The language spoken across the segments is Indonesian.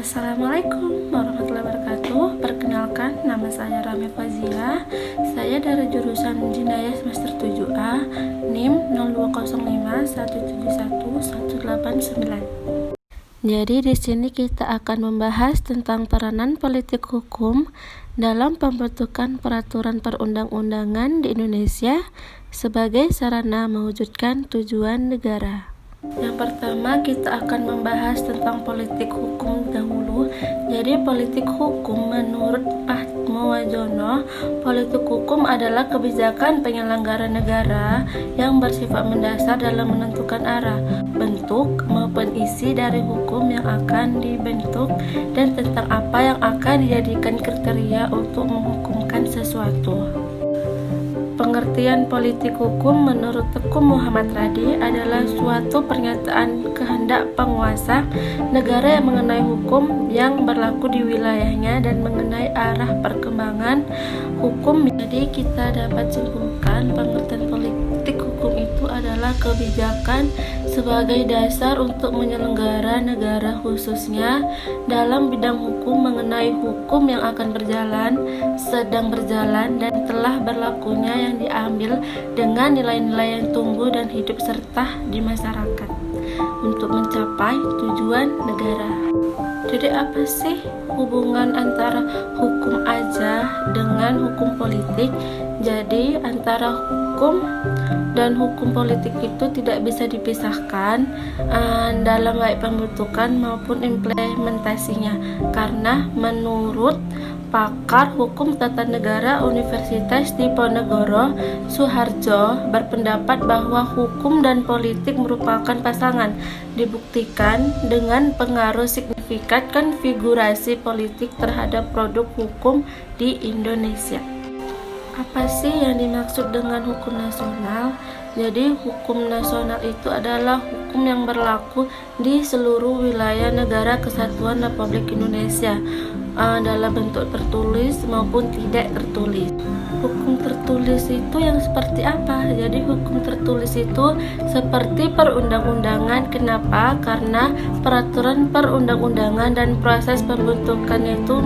Assalamualaikum warahmatullahi wabarakatuh. Perkenalkan, nama saya Rame Fazia. Saya dari jurusan Jinayah semester 7A, NIM 02051711189. Jadi di sini kita akan membahas tentang peranan politik hukum dalam pembentukan peraturan perundang-undangan di Indonesia sebagai sarana mewujudkan tujuan negara. Yang pertama kita akan membahas tentang politik hukum dahulu. Jadi politik hukum menurut Patmowajono, politik hukum adalah kebijakan penyelenggara negara yang bersifat mendasar dalam menentukan arah, bentuk maupun isi dari hukum yang akan dibentuk dan tentang apa yang akan dijadikan kriteria untuk menghukumkan sesuatu. Pengertian politik hukum menurut Teku Muhammad Radi adalah suatu pernyataan kehendak penguasa negara yang mengenai hukum yang berlaku di wilayahnya dan mengenai arah perkembangan hukum. Jadi kita dapat simpulkan pengertian politik hukum itu adalah kebijakan sebagai dasar untuk menyelenggara negara khususnya dalam bidang hukum mengenai hukum yang akan berjalan, sedang berjalan, dan telah berlakunya yang diambil dengan nilai-nilai yang tumbuh dan hidup serta di masyarakat untuk mencapai tujuan negara. Jadi apa sih hubungan antara hukum aja dengan hukum politik? Jadi antara hukum dan hukum politik itu tidak bisa dipisahkan dalam baik pembentukan maupun implementasinya, karena menurut pakar hukum tata negara Universitas Diponegoro Suharjo berpendapat bahwa hukum dan politik merupakan pasangan, dibuktikan dengan pengaruh signifikan konfigurasi politik terhadap produk hukum di Indonesia. Apa sih yang dimaksud dengan hukum nasional? Jadi hukum nasional itu adalah hukum yang berlaku di seluruh wilayah negara kesatuan Republik Indonesia dalam bentuk tertulis maupun tidak tertulis. Hukum tertulis itu yang seperti apa? Jadi hukum tertulis itu seperti perundang-undangan. Kenapa? Karena peraturan perundang-undangan dan proses pembentukannya itu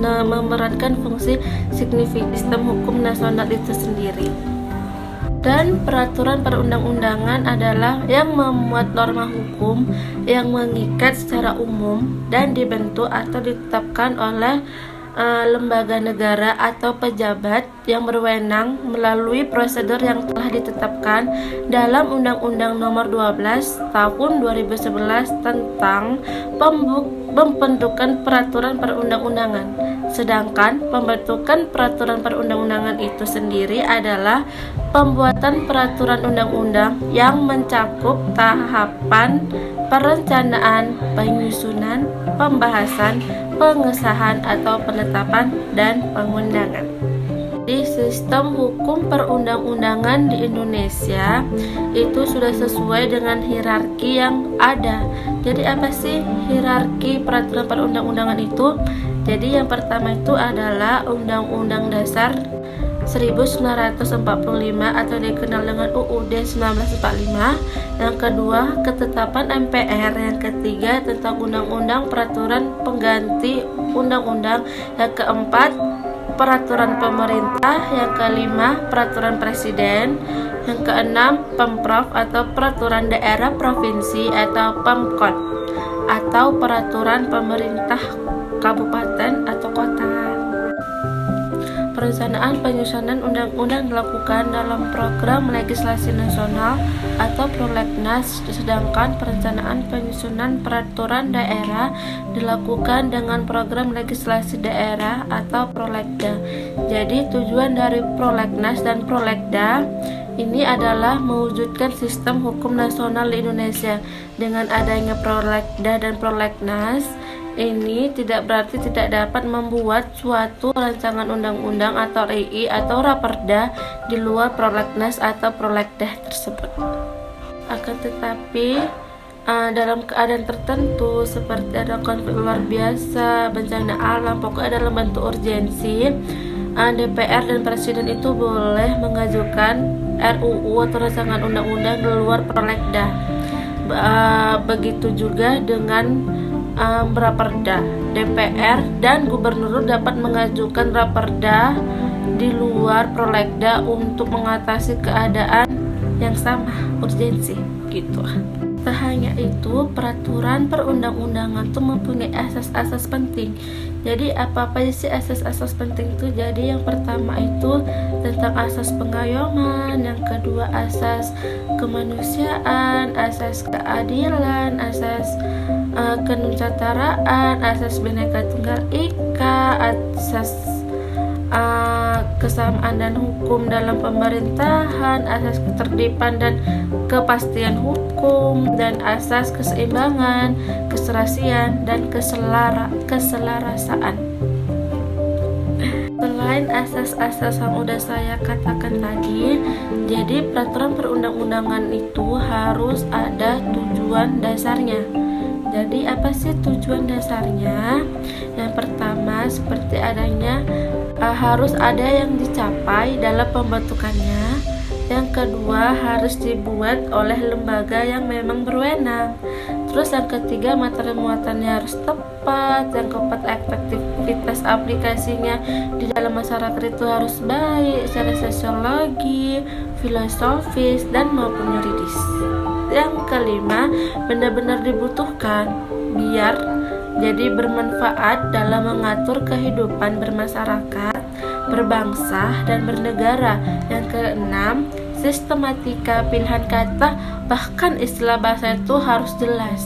memerankan fungsi signifikan sistem hukum nasional itu sendiri. Dan peraturan perundang-undangan adalah yang memuat norma hukum yang mengikat secara umum dan dibentuk atau ditetapkan oleh lembaga negara atau pejabat yang berwenang melalui prosedur yang telah ditetapkan dalam Undang-Undang Nomor 12 Tahun 2011 tentang pembentukan peraturan perundang-undangan. Sedangkan pembentukan peraturan perundang-undangan itu sendiri adalah pembuatan peraturan undang-undang yang mencakup tahapan perencanaan, penyusunan, pembahasan, pengesahan atau penetapan dan pengundangan. Di sistem hukum perundang-undangan di Indonesia itu sudah sesuai dengan hierarki yang ada. Jadi apa sih hierarki peraturan perundang-undangan itu? Jadi yang pertama itu adalah Undang-Undang Dasar 1945 atau dikenal dengan UUD 1945. Yang kedua, ketetapan MPR. Yang ketiga, tentang Undang-Undang Peraturan Pengganti Undang-Undang. Yang keempat, peraturan pemerintah. Yang kelima, peraturan presiden. Yang keenam, Pemprov atau peraturan daerah provinsi atau Pemkot atau peraturan pemerintah kabupaten atau kota. Perencanaan penyusunan undang-undang dilakukan dalam program legislasi nasional atau prolegnas, sedangkan perencanaan penyusunan peraturan daerah dilakukan dengan program legislasi daerah atau prolegda. Jadi tujuan dari prolegnas dan prolegda ini adalah mewujudkan sistem hukum nasional di Indonesia. Dengan adanya prolegda dan prolegnas ini tidak berarti tidak dapat membuat suatu rancangan undang-undang atau RI atau raperda di luar prolegnas atau prolegdah tersebut. Akan tetapi dalam keadaan tertentu seperti ada konflik luar biasa, bencana alam, pokoknya dalam bentuk urgensi, DPR dan Presiden itu boleh mengajukan RUU atau rancangan undang-undang di luar prolegda. Begitu juga dengan raperda. DPR dan gubernur dapat mengajukan raperda di luar prolegda untuk mengatasi keadaan yang sama urgensi gitu. Tak hanya itu, peraturan perundang-undangan itu mempunyai asas-asas penting. Jadi apa-apa sih asas-asas penting itu? Jadi yang pertama itu tentang asas pengayoman, yang kedua asas kemanusiaan, asas keadilan, asas kenucataraan, asas Bhinneka Tunggal Ika, asas kesamaan dan hukum dalam pemerintahan, asas ketertiban dan kepastian hukum, dan asas keseimbangan, keserasian, dan keselarasaan. Selain asas-asas yang udah saya katakan tadi, jadi peraturan perundang-undangan itu harus ada tujuan dasarnya. Jadi apa sih tujuan dasarnya? Yang pertama seperti adanya harus ada yang dicapai dalam pembentukannya. Yang kedua harus dibuat oleh lembaga yang memang berwenang. Terus yang ketiga materi muatannya harus tepat. Yang keempat efektivitas aplikasinya di dalam masyarakat itu harus baik secara sosiologi, filosofis, dan maupun yuridis. Yang kelima benar-benar dibutuhkan biar jadi bermanfaat dalam mengatur kehidupan bermasyarakat, berbangsa, dan bernegara. Yang keenam, sistematika pilihan kata bahkan istilah bahasa itu harus jelas.